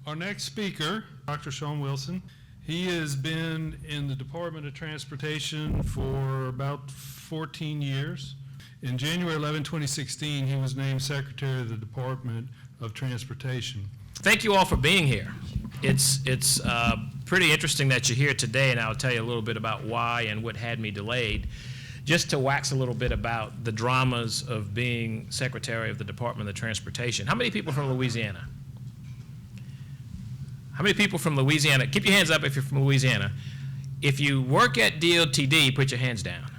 Our next speaker, Dr. Shawn Wilson. He has been in the Department of Transportation for about 14 years. In January 11, 2016, he was named Secretary of the Department of Transportation. Thank you all for being here. It's pretty interesting that you're here today, and I'll tell you a little bit about why and what had me delayed. Just to wax a little bit about the dramas of being Secretary of the Department of Transportation. How many people from Louisiana? How many people from Louisiana? Keep your hands up if you're from Louisiana. If you work at LaDOTD, put your hands down.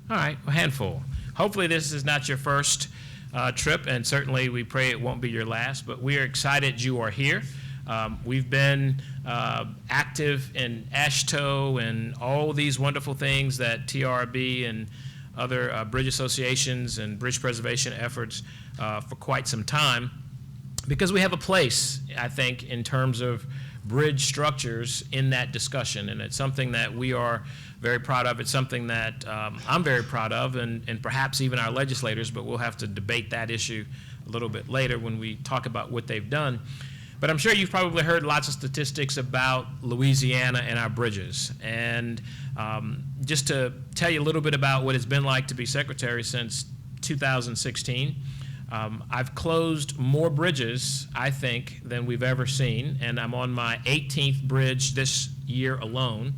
All right, a handful. Hopefully this is not your first trip, and certainly we pray it won't be your last, but we are excited you are here. We've been active in AASHTO and all these wonderful things that TRB and other bridge associations and bridge preservation efforts for quite some time, because we have a place, I think, in terms of bridge structures in that discussion, and it's something that we are very proud of. It's something that I'm very proud of, and perhaps even our legislators, but we'll have to debate that issue a little bit later when we talk about what they've done. But I'm sure you've probably heard lots of statistics about Louisiana and our bridges. And just to tell you a little bit about what it's been like to be secretary since 2016, I've closed more bridges, I think, than we've ever seen. And I'm on my 18th bridge this year alone.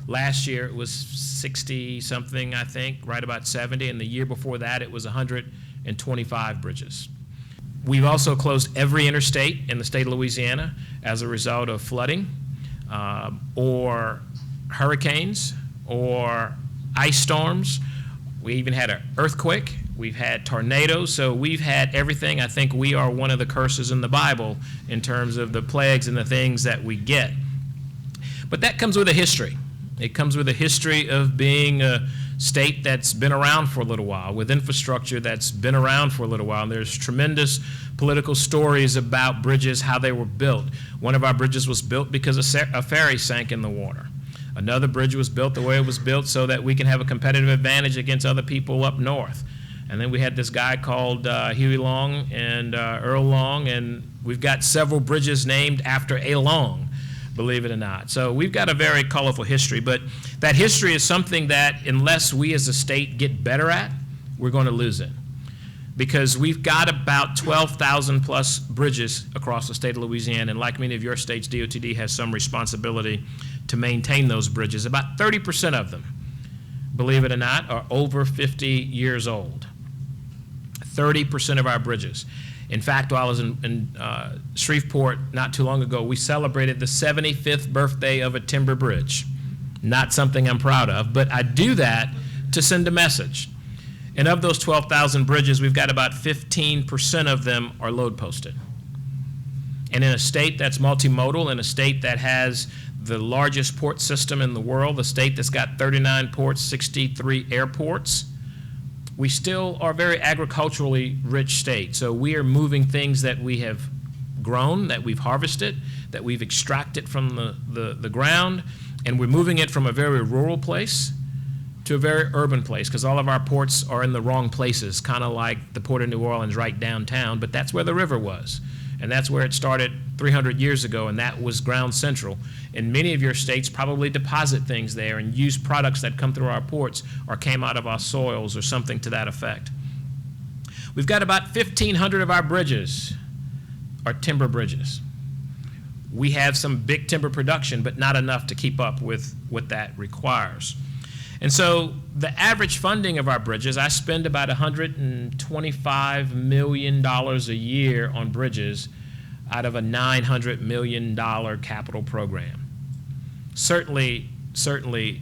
Last year it was 60-something, I think, right about 70. And the year before that it was 125 bridges. We've also closed every interstate in the state of Louisiana as a result of flooding or hurricanes or ice storms. We even had an earthquake. We've had tornadoes. So we've had everything. I think we are one of the curses in the Bible in terms of the plagues and the things that we get. But that comes with a history. It comes with a history of being a state that's been around for a little while, with infrastructure that's been around for a little while. And there's tremendous political stories about bridges, how they were built. One of our bridges was built because a ferry sank in the water. Another bridge was built the way it was built so that we can have a competitive advantage against other people up north. And then we had this guy called Huey Long and Earl Long, and we've got several bridges named after a Long, believe it or not. So we've got a very colorful history, but that history is something that unless we as a state get better at, we're going to lose it. Because we've got about 12,000 plus bridges across the state of Louisiana, and like many of your states, DOTD has some responsibility to maintain those bridges. About 30% of them, believe it or not, are over 50 years old. 30% of our bridges. In fact, while I was in Shreveport not too long ago, we celebrated the 75th birthday of a timber bridge. Not something I'm proud of, but I do that to send a message. And of those 12,000 bridges, we've got about 15% of them are load posted. And in a state that's multimodal, in a state that has the largest port system in the world, a state that's got 39 ports, 63 airports, we still are a very agriculturally rich state. So we are moving things that we have grown, that we've harvested, that we've extracted from the ground, and we're moving it from a very rural place to a very urban place, because all of our ports are in the wrong places, kind of like the Port of New Orleans right downtown, but that's where the river was. And that's where it started 300 years ago, and that was ground central. And many of your states probably deposit things there and use products that come through our ports or came out of our soils or something to that effect. We've got about 1,500 of our bridges are timber bridges. We have some big timber production, but not enough to keep up with what that requires. And so the average funding of our bridges, I spend about $125 million a year on bridges out of a $900 million capital program. Certainly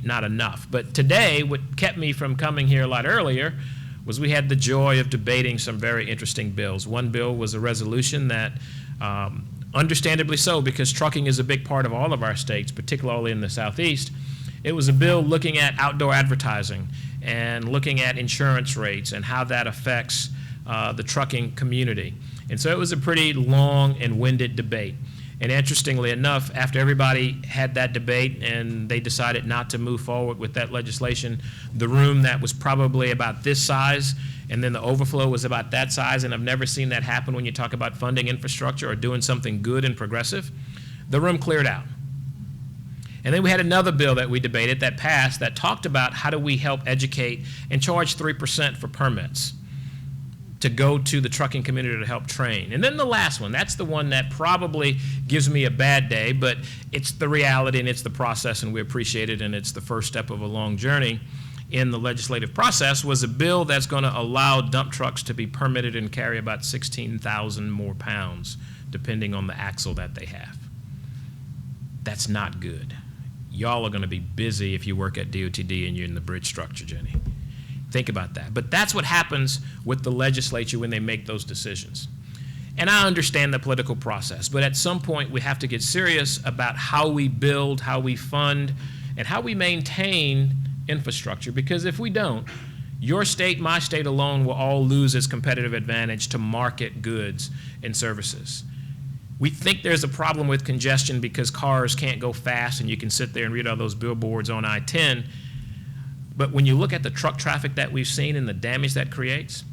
not enough. But today, what kept me from coming here a lot earlier was we had the joy of debating some very interesting bills. One bill was a resolution that, understandably so, because trucking is a big part of all of our states, particularly in the Southeast. It was a bill looking at outdoor advertising and looking at insurance rates and how that affects the trucking community. And so it was a pretty long and winded debate. And interestingly enough, after everybody had that debate and they decided not to move forward with that legislation, the room that was probably about this size and then the overflow was about that size, and I've never seen that happen when you talk about funding infrastructure or doing something good and progressive, the room cleared out. And then we had another bill that we debated that passed that talked about how do we help educate and charge 3% for permits to go to the trucking community to help train. And then the last one, that's the one that probably gives me a bad day, but it's the reality and it's the process, and we appreciate it, and it's the first step of a long journey in the legislative process, was a bill that's going to allow dump trucks to be permitted and carry about 16,000 more pounds, depending on the axle that they have. That's not good. Y'all are going to be busy if you work at DOTD and you're in the bridge structure, Jenny. Think about that. But that's what happens with the legislature when they make those decisions. And I understand the political process, but at some point we have to get serious about how we build, how we fund, and how we maintain infrastructure, because if we don't, your state, my state alone will all lose its competitive advantage to market goods and services. We think there's a problem with congestion because cars can't go fast and you can sit there and read all those billboards on I-10. But when you look at the truck traffic that we've seen and the damage that creates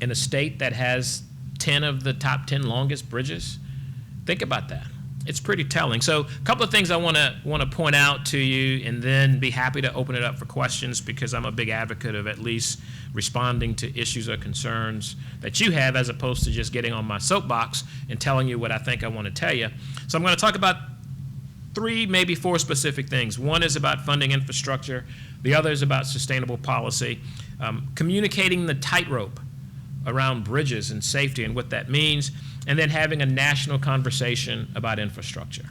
in a state that has 10 of the top 10 longest bridges, think about that. It's pretty telling. So a couple of things I want to point out to you, and then be happy to open it up for questions, because I'm a big advocate of at least responding to issues or concerns that you have, as opposed to just getting on my soapbox and telling you what I think I want to tell you. So I'm going to talk about 3, maybe 4 specific things. One is about funding infrastructure. The other is about sustainable policy, communicating the tightrope around bridges and safety and what that means, and then having a national conversation about infrastructure.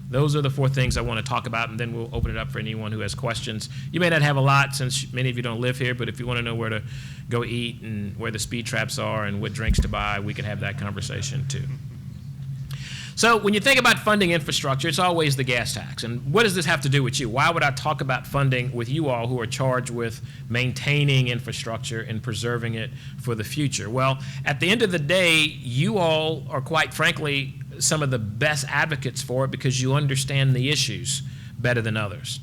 Those are the 4 things I want to talk about, and then we'll open it up for anyone who has questions. You may not have a lot, since many of you don't live here, but if you want to know where to go eat and where the speed traps are and what drinks to buy, we can have that conversation too. So when you think about funding infrastructure, it's always the gas tax. And what does this have to do with you? Why would I talk about funding with you all who are charged with maintaining infrastructure and preserving it for the future? Well, at the end of the day, you all are, quite frankly, some of the best advocates for it, because you understand the issues better than others.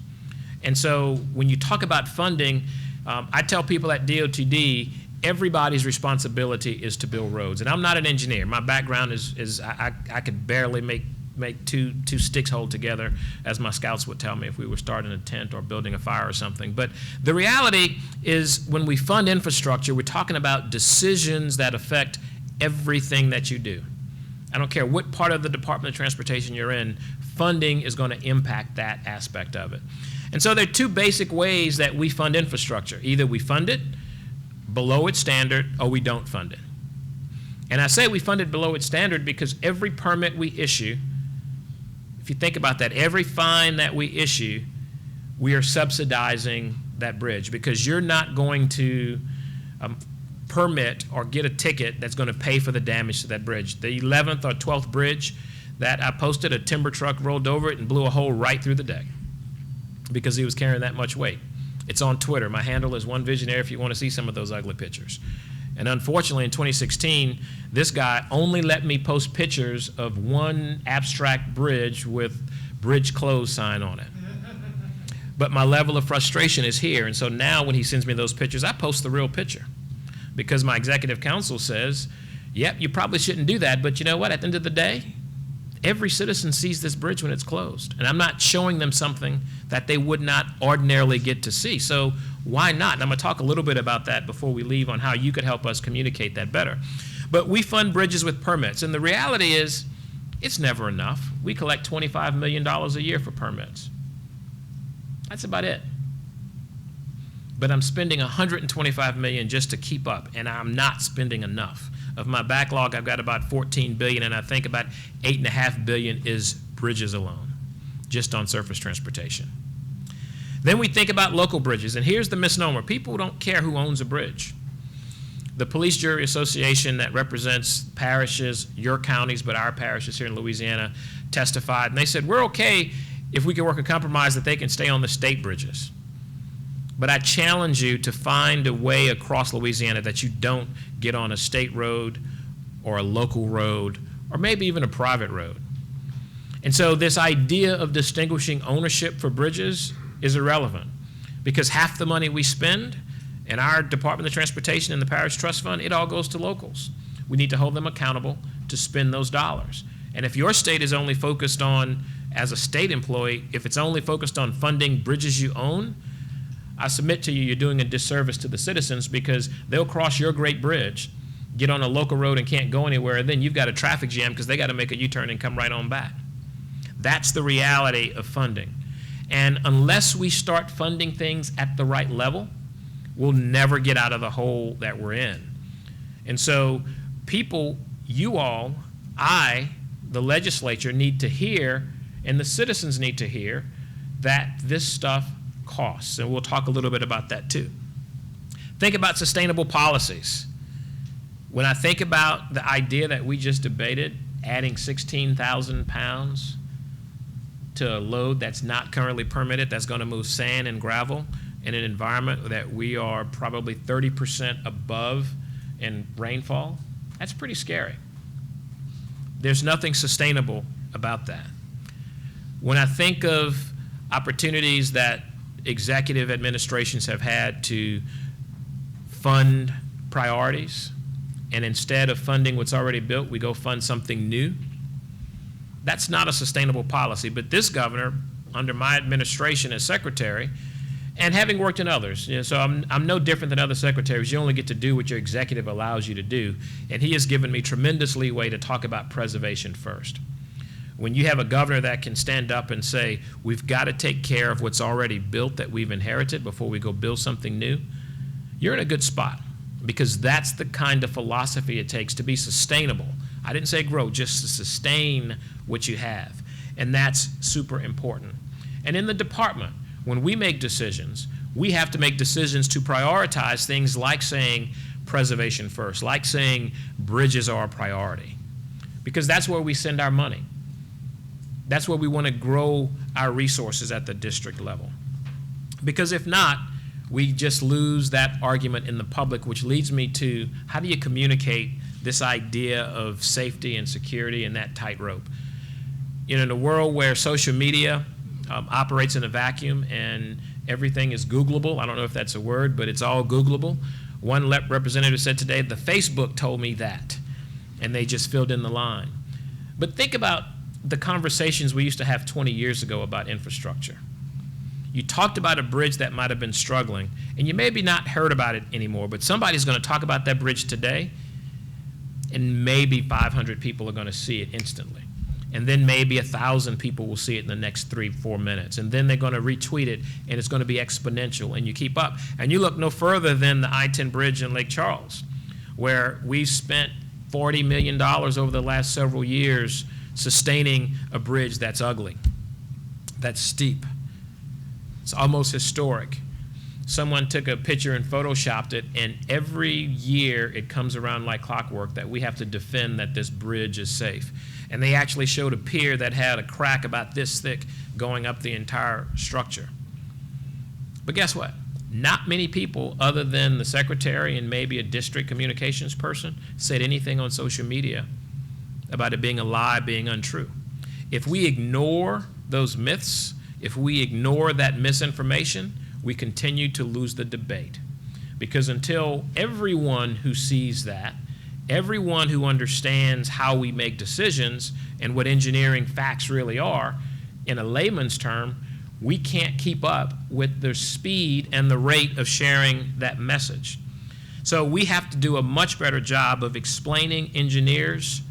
And so when you talk about funding, I tell people at DOTD, everybody's responsibility is to build roads. And I'm not an engineer. My background is I could barely make two sticks hold together, as my scouts would tell me if we were starting a tent or building a fire or something. But the reality is, when we fund infrastructure, we're talking about decisions that affect everything that you do. I don't care what part of the Department of Transportation you're in, funding is going to impact that aspect of it. And so there are 2 basic ways that we fund infrastructure. Either we fund it below its standard, or we don't fund it. And I say we fund it below its standard because every permit we issue, if you think about that, every fine that we issue, we are subsidizing that bridge, because you're not going to permit or get a ticket that's going to pay for the damage to that bridge. The 11th or 12th bridge that I posted, a timber truck rolled over it and blew a hole right through the deck because he was carrying that much weight. It's on Twitter. My handle is OneVisionary if you want to see some of those ugly pictures. And unfortunately, in 2016, this guy only let me post pictures of one abstract bridge with "bridge closed" sign on it. But my level of frustration is here. And so now when he sends me those pictures, I post the real picture, because my executive council says, yep, you probably shouldn't do that. But you know what? At the end of the day, every citizen sees this bridge when it's closed. And I'm not showing them something that they would not ordinarily get to see. So why not? And I'm going to talk a little bit about that before we leave, on how you could help us communicate that better. But we fund bridges with permits. And the reality is, it's never enough. We collect $25 million a year for permits. That's about it. But I'm spending $125 million just to keep up, and I'm not spending enough. Of my backlog, I've got about $14 billion, and I think about $8.5 billion is bridges alone, just on surface transportation. Then we think about local bridges, and here's the misnomer. People don't care who owns a bridge. The Police Jury Association that represents parishes, your counties, but our parishes here in Louisiana, testified, and they said, we're okay if we can work a compromise that they can stay on the state bridges. But I challenge you to find a way across Louisiana that you don't get on a state road or a local road or maybe even a private road. And so this idea of distinguishing ownership for bridges is irrelevant, because half the money we spend And our Department of Transportation and the Parish Trust Fund, it all goes to locals. We need to hold them accountable to spend those dollars. And if your state is only focused on, as a state employee, if it's only focused on funding bridges you own, I submit to you, you're doing a disservice to the citizens, because they'll cross your great bridge, get on a local road and can't go anywhere, and then you've got a traffic jam because they got to make a U-turn and come right on back. That's the reality of funding. And unless we start funding things at the right level, we'll never get out of the hole that we're in. And so people, you all, the legislature, need to hear, and the citizens need to hear, that this stuff costs. And we'll talk a little bit about that too. Think about sustainable policies. When I think about the idea that we just debated, adding 16,000 pounds to a load that's not currently permitted, that's going to move sand and gravel in an environment that we are probably 30% above in rainfall, that's pretty scary. There's nothing sustainable about that. When I think of opportunities that executive administrations have had to fund priorities, and instead of funding what's already built, we go fund something new, that's not a sustainable policy. But this governor, under my administration as secretary, and having worked in others, so I'm no different than other secretaries. You only get to do what your executive allows you to do, and he has given me tremendous leeway to talk about preservation first. When you have a governor that can stand up and say, we've got to take care of what's already built that we've inherited before we go build something new, you're in a good spot, because that's the kind of philosophy it takes to be sustainable. I didn't say grow, just to sustain what you have. And that's super important. And in the department, when we make decisions, we have to make decisions to prioritize things like saying preservation first, like saying bridges are a priority, because that's where we send our money. That's where we want to grow our resources at the district level. Because if not, we just lose that argument in the public, which leads me to, how do you communicate this idea of safety and security and that tightrope? In a world where social media operates in a vacuum and everything is Googleable, I don't know if that's a word, but it's all Googleable. One representative said today, the Facebook told me that, and they just filled in the line. But think about the conversations we used to have 20 years ago about infrastructure. You talked about a bridge that might have been struggling, and you maybe not heard about it anymore, but somebody's going to talk about that bridge today, and maybe 500 people are going to see it instantly. And then maybe 1,000 people will see it in the next 3-4 minutes. And then they're going to retweet it, and it's going to be exponential, and you keep up. And you look no further than the I-10 bridge in Lake Charles, where we've spent $40 million over the last several years sustaining a bridge that's ugly, that's steep. It's almost historic. Someone took a picture and photoshopped it, and every year it comes around like clockwork that we have to defend that this bridge is safe. And they actually showed a pier that had a crack about this thick going up the entire structure. But guess what? Not many people, other than the secretary and maybe a district communications person, said anything on social media about it being a lie, being untrue. If we ignore those myths, if we ignore that misinformation, we continue to lose the debate. Because until everyone who sees that, everyone who understands how we make decisions and what engineering facts really are, in a layman's term, we can't keep up with the speed and the rate of sharing that message. So we have to do a much better job of explaining engineers'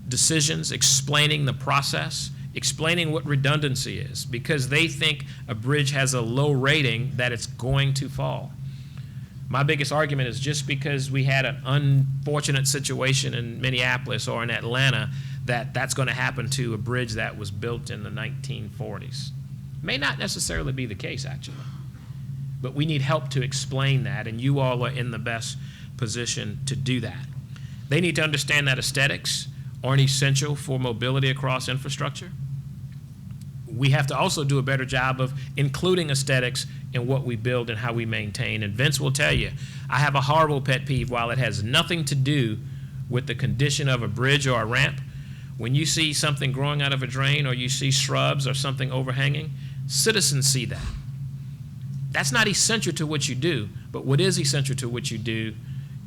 decisions, explaining the process, explaining what redundancy is, because they think a bridge has a low rating that it's going to fall. My biggest argument is just because we had an unfortunate situation in Minneapolis or in Atlanta, that's going to happen to a bridge that was built in the 1940s. May not necessarily be the case, actually. But we need help to explain that, and you all are in the best position to do that. They need to understand that aesthetics aren't essential for mobility across infrastructure. We have to also do a better job of including aesthetics in what we build and how we maintain. And Vince will tell you, I have a horrible pet peeve. While it has nothing to do with the condition of a bridge or a ramp, when you see something growing out of a drain or you see shrubs or something overhanging, citizens see that. That's not essential to what you do, but what is essential to what you do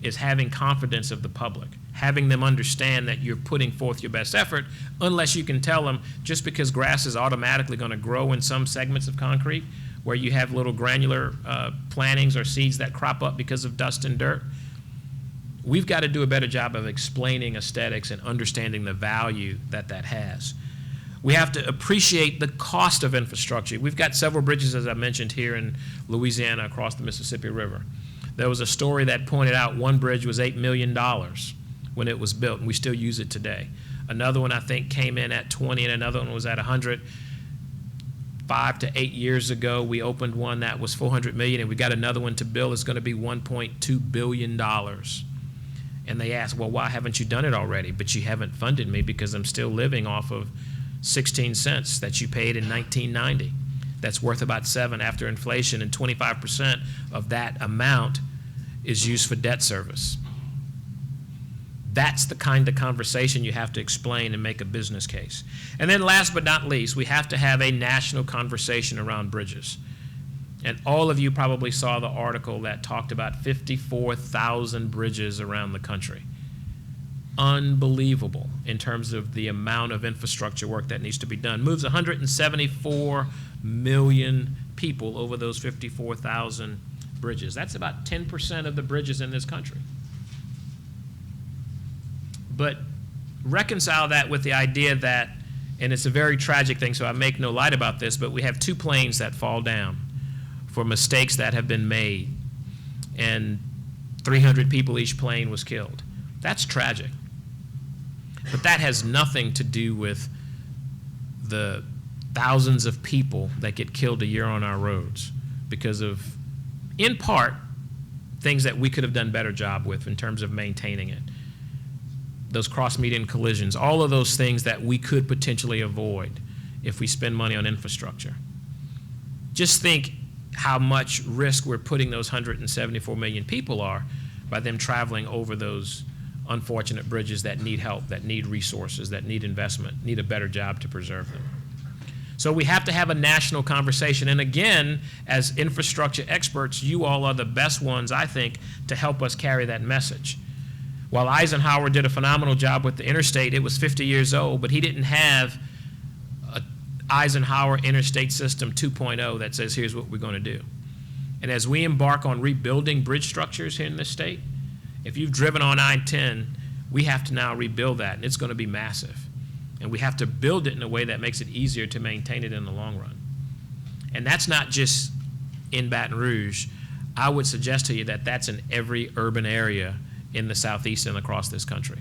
is having confidence of the public, having them understand that you're putting forth your best effort, unless you can tell them just because grass is automatically going to grow in some segments of concrete where you have little granular plantings or seeds that crop up because of dust and dirt. We've got to do a better job of explaining aesthetics and understanding the value that that has. We have to appreciate the cost of infrastructure. We've got several bridges, as I mentioned, here in Louisiana across the Mississippi River. There was a story that pointed out one bridge was $8 million when it was built, and we still use it today. Another one, I think, came in at 20, and another one was at 100. 5 to 8 years ago, we opened one that was $400 million, and we got another one to build. It's going to be $1.2 billion. And they asked, well, why haven't you done it already? But you haven't funded me because I'm still living off of 16 cents that you paid in 1990. That's worth about 7 after inflation, and 25% of that amount is used for debt service. That's the kind of conversation you have to explain and make a business case. And then last but not least, we have to have a national conversation around bridges. And all of you probably saw the article that talked about 54,000 bridges around the country. Unbelievable in terms of the amount of infrastructure work that needs to be done. Moves 174 million people over those 54,000 bridges. That's about 10% of the bridges in this country. But reconcile that with the idea that, and it's a very tragic thing, so I make no light about this, but we have 2 planes that fall down for mistakes that have been made, and 300 people each plane was killed. That's tragic. But that has nothing to do with the thousands of people that get killed a year on our roads because of, in part, things that we could have done a better job with in terms of maintaining it. Those cross-median collisions, all of those things that we could potentially avoid if we spend money on infrastructure. Just think how much risk we're putting those 174 million people are by them traveling over those unfortunate bridges that need help, that need resources, that need investment, need a better job to preserve them. So we have to have a national conversation. And again, as infrastructure experts, you all are the best ones, I think, to help us carry that message. While Eisenhower did a phenomenal job with the interstate, it was 50 years old, but he didn't have an Eisenhower Interstate System 2.0 that says, here's what we're going to do. And as we embark on rebuilding bridge structures here in this state, if you've driven on I-10, we have to now rebuild that, and it's going to be massive. And we have to build it in a way that makes it easier to maintain it in the long run. And that's not just in Baton Rouge. I would suggest to you that that's in every urban area in the Southeast and across this country.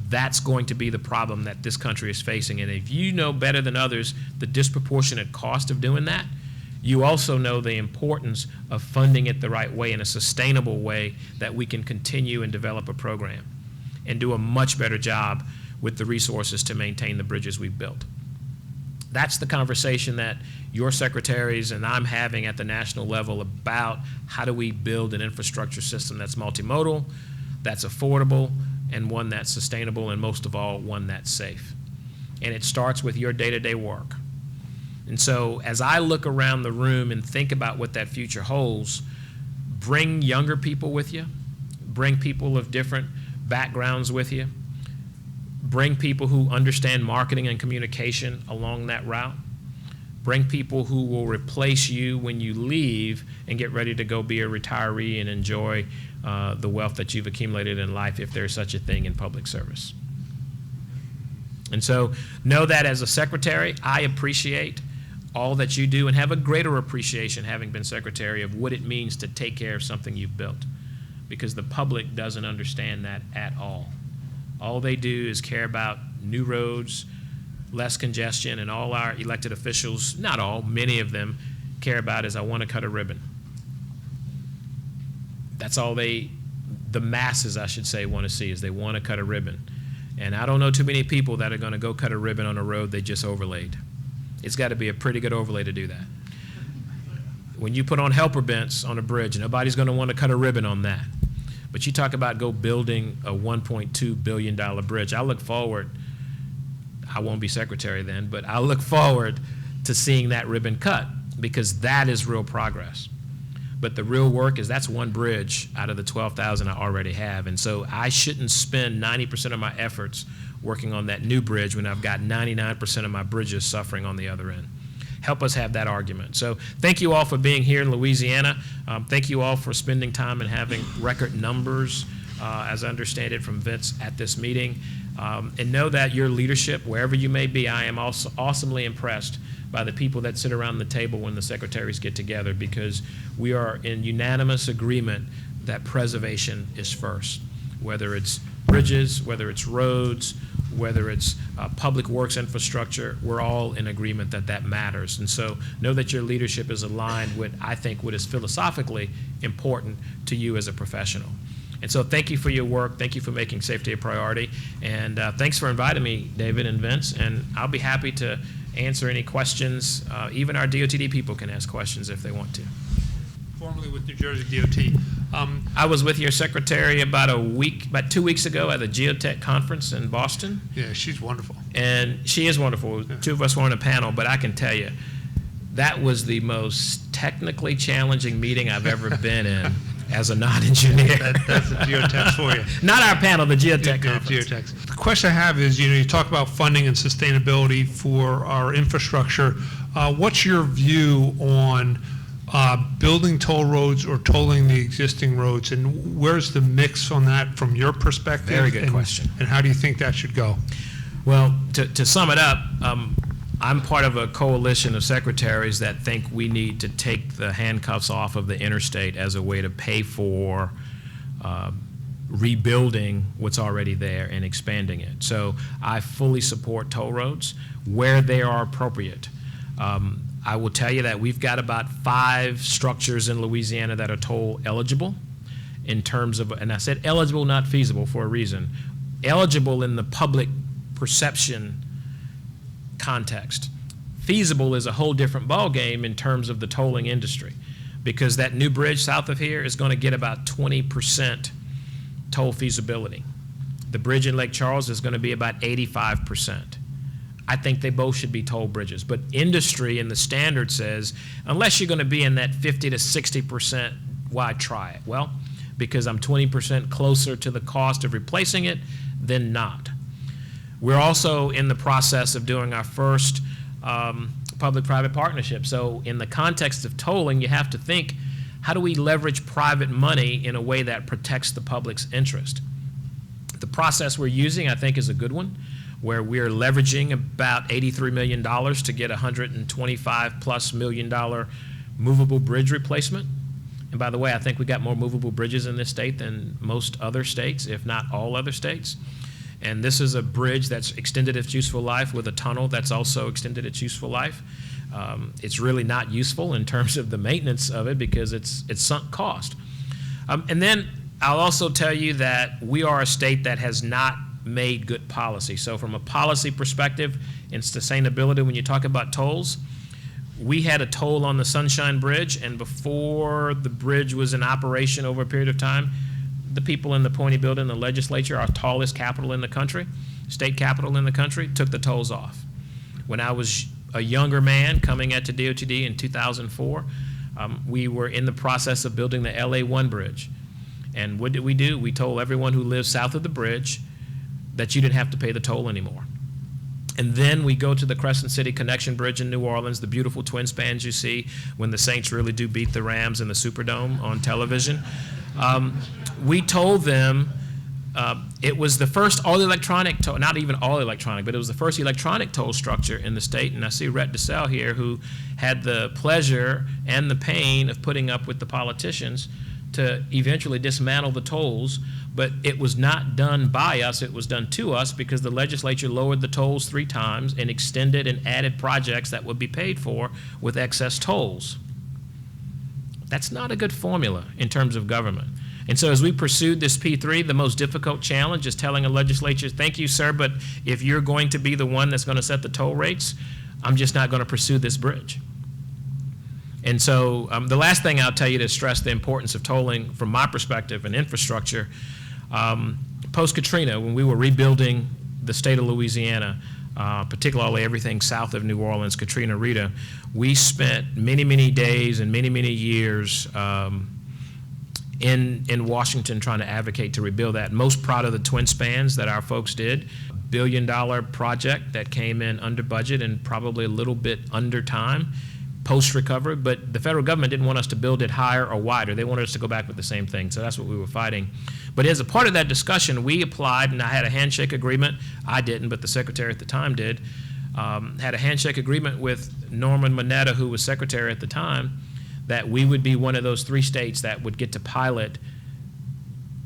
That's going to be the problem that this country is facing. And if you know better than others the disproportionate cost of doing that, you also know the importance of funding it the right way, in a sustainable way that we can continue and develop a program and do a much better job with the resources to maintain the bridges we've built. That's the conversation that your secretaries and I'm having at the national level about how do we build an infrastructure system that's multimodal, that's affordable, and one that's sustainable, and most of all, one that's safe. And it starts with your day-to-day work. And so as I look around the room and think about what that future holds, bring younger people with you, bring people of different backgrounds with you, bring people who understand marketing and communication along that route. Bring people who will replace you when you leave and get ready to go be a retiree and enjoy the wealth that you've accumulated in life, if there's such a thing in public service. And so know that as a secretary, I appreciate all that you do, and have a greater appreciation, having been secretary, of what it means to take care of something you've built, because the public doesn't understand that at all. All they do is care about new roads, less congestion, and all our elected officials, not all, many of them, care about is, I want to cut a ribbon. That's all the masses, I should say, want to see, is they want to cut a ribbon. And I don't know too many people that are going to go cut a ribbon on a road they just overlaid. It's got to be a pretty good overlay to do that. When you put on helper bents on a bridge, nobody's going to want to cut a ribbon on that. But you talk about go building a $1.2 billion bridge. I look forward, I won't be secretary then, but I look forward to seeing that ribbon cut. because that is real progress. But the real work is that's one bridge out of the 12,000 I already have. And so I shouldn't spend 90% of my efforts working on that new bridge when I've got 99% of my bridges suffering on the other end. Help us have that argument. So thank you all for being here in Louisiana. Thank you all for spending time and having record numbers, as I understand it from Vince, at this meeting. And know that your leadership, wherever you may be, I am also awesomely impressed by the people that sit around the table when the secretaries get together, because we are in unanimous agreement that preservation is first. Whether it's bridges, whether it's roads, whether it's public works infrastructure, we're all in agreement that that matters. And so know that your leadership is aligned with, I think, what is philosophically important to you as a professional. And so thank you for your work. Thank you for making safety a priority. And thanks for inviting me, David and Vince. And I'll be happy to answer any questions. Even our DOTD people can ask questions if they want to. Formerly with New Jersey DOT. I was with your secretary about 2 weeks ago at the Geotech conference in Boston. Yeah, she's wonderful. And she is wonderful. Yeah. Two of us were on a panel, but I can tell you, that was the most technically challenging meeting I've ever been in as a non-engineer. That's the geotech for you. Not our panel, the Geotech conference. Geotechs. The question I have is, you talk about funding and sustainability for our infrastructure. What's your view on building toll roads or tolling the existing roads, and where's the mix on that from your perspective? Very good question. And how do you think that should go? Well, to sum it up, I'm part of a coalition of secretaries that think we need to take the handcuffs off of the interstate as a way to pay for rebuilding what's already there and expanding it. So I fully support toll roads where they are appropriate. I will tell you that we've got about 5 structures in Louisiana that are toll eligible in terms of, and I said eligible, not feasible, for a reason. Eligible in the public perception context. Feasible is a whole different ballgame in terms of the tolling industry, because that new bridge south of here is going to get about 20% toll feasibility. The bridge in Lake Charles is going to be about 85%. I think they both should be toll bridges, but industry and the standard says, unless you're going to be in that 50 to 60%, why try it? Well, because I'm 20% closer to the cost of replacing it than not. We're also in the process of doing our first public-private partnership. So in the context of tolling, you have to think, how do we leverage private money in a way that protects the public's interest? The process we're using, I think, is a good one, where we're leveraging about $83 million to get $125+ million movable bridge replacement. And by the way, I think we got more movable bridges in this state than most other states, if not all other states. And this is a bridge that's extended its useful life with a tunnel that's also extended its useful life. It's really not useful in terms of the maintenance of it because it's sunk cost. And then I'll also tell you that we are a state that has not made good policy. So from a policy perspective in sustainability, when you talk about tolls, we had a toll on the Sunshine Bridge, and before the bridge was in operation over a period of time, the people in the Pointy Building, the legislature, our tallest capital in the country, state capital in the country, took the tolls off. When I was a younger man coming at to DOTD in 2004, we were in the process of building the LA1 bridge. And what did? We told everyone who lives south of the bridge that you didn't have to pay the toll anymore. And then we go to the Crescent City Connection Bridge in New Orleans, the beautiful twin spans you see when the Saints really do beat the Rams in the Superdome on television. We told them it was the first all-electronic toll, not even all-electronic, but it was the first electronic toll structure in the state. And I see Rhett DeSalle here, who had the pleasure and the pain of putting up with the politicians to eventually dismantle the tolls, but it was not done by us, it was done to us because the legislature lowered the tolls 3 times and extended and added projects that would be paid for with excess tolls. That's not a good formula in terms of government. And so as we pursued this P3, the most difficult challenge is telling a legislature, thank you, sir, but if you're going to be the one that's going to set the toll rates, I'm just not going to pursue this bridge. And so the last thing I'll tell you to stress the importance of tolling from my perspective and infrastructure, post-Katrina, when we were rebuilding the state of Louisiana, particularly everything south of New Orleans, Katrina, Rita, we spent many, many days and many, many years in Washington trying to advocate to rebuild that. Most proud of the twin spans that our folks did. $1 billion project that came in under budget and probably a little bit under time post-recovery, but the federal government didn't want us to build it higher or wider. They wanted us to go back with the same thing, so that's what we were fighting. But as a part of that discussion, we applied, and I had a handshake agreement. I didn't, but the secretary at the time did. Had a handshake agreement with Norman Mineta, who was secretary at the time, that we would be one of those 3 states that would get to pilot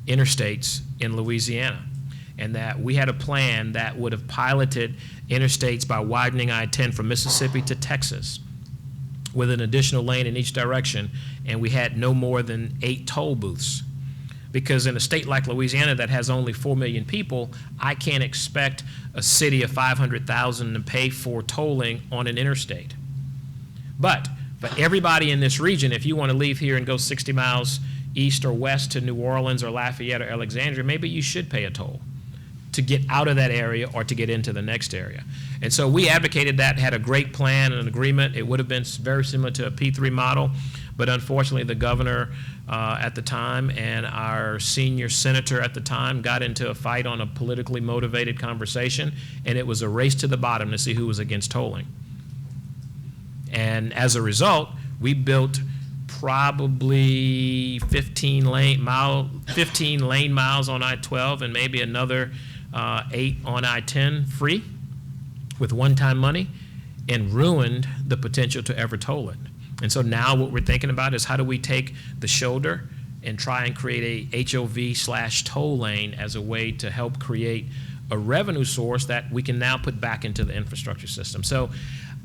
interstates in Louisiana, and that we had a plan that would have piloted interstates by widening I-10 from Mississippi to Texas with an additional lane in each direction, and we had no more than 8 toll booths. Because in a state like Louisiana that has only 4 million people, I can't expect a city of 500,000 to pay for tolling on an interstate. But for everybody in this region, if you want to leave here and go 60 miles east or west to New Orleans or Lafayette or Alexandria, maybe you should pay a toll to get out of that area or to get into the next area. And so we advocated that, had a great plan and an agreement. It would have been very similar to a P3 model, but unfortunately the governor at the time and our senior senator at the time got into a fight on a politically motivated conversation, and it was a race to the bottom to see who was against tolling. And as a result, we built probably 15 lane miles on I-12 and maybe another 8 on I-10 free with one-time money, and ruined the potential to ever toll it. And so now what we're thinking about is how do we take the shoulder and try and create a HOV/toll lane as a way to help create a revenue source that we can now put back into the infrastructure system. So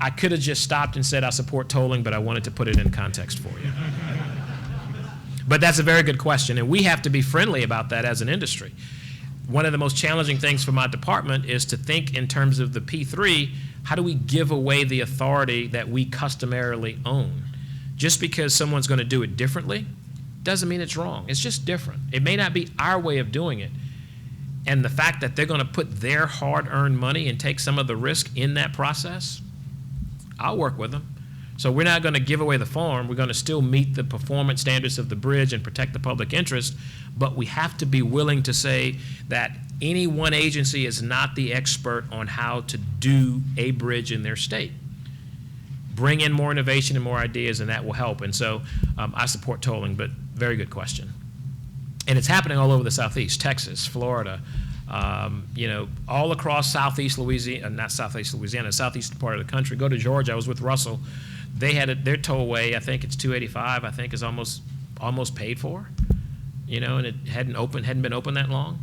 I could have just stopped and said I support tolling, but I wanted to put it in context for you. But that's a very good question, and we have to be friendly about that as an industry. One of the most challenging things for my department is to think in terms of the P3, how do we give away the authority that we customarily own? Just because someone's going to do it differently doesn't mean it's wrong. It's just different. It may not be our way of doing it. And the fact that they're going to put their hard-earned money and take some of the risk in that process, I'll work with them. So we're not going to give away the farm. We're going to still meet the performance standards of the bridge and protect the public interest, but we have to be willing to say that any one agency is not the expert on how to do a bridge in their state. Bring in more innovation and more ideas, and that will help. And so I support tolling, but very good question. And it's happening all over the Southeast, Texas, Florida, all across Southeast Louisiana, not Southeast Louisiana, southeast part of the country. Go to Georgia. I was with Russell. They had their tollway, I think it's 285, I think is almost paid for, and it hadn't been open that long.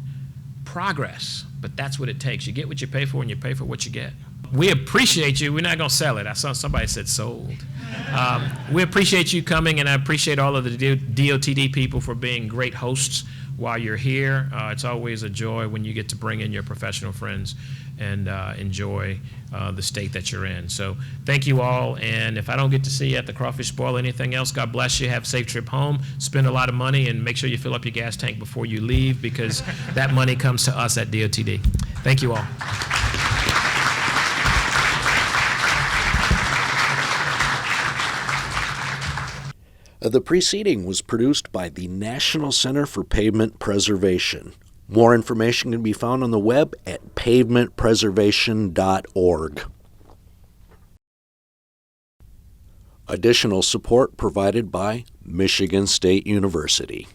Progress, but that's what it takes. You get what you pay for, and you pay for what you get. We appreciate you. We're not going to sell it. I saw somebody said sold. We appreciate you coming, and I appreciate all of the DOTD people for being great hosts while you're here. It's always a joy when you get to bring in your professional friends and enjoy the state that you're in. So thank you all, and if I don't get to see you at the Crawfish Boil or anything else, God bless you. Have a safe trip home. Spend a lot of money, and make sure you fill up your gas tank before you leave, because that money comes to us at DOTD. Thank you all. The preceding was produced by the National Center for Pavement Preservation. More information can be found on the web at pavementpreservation.org. Additional support provided by Michigan State University.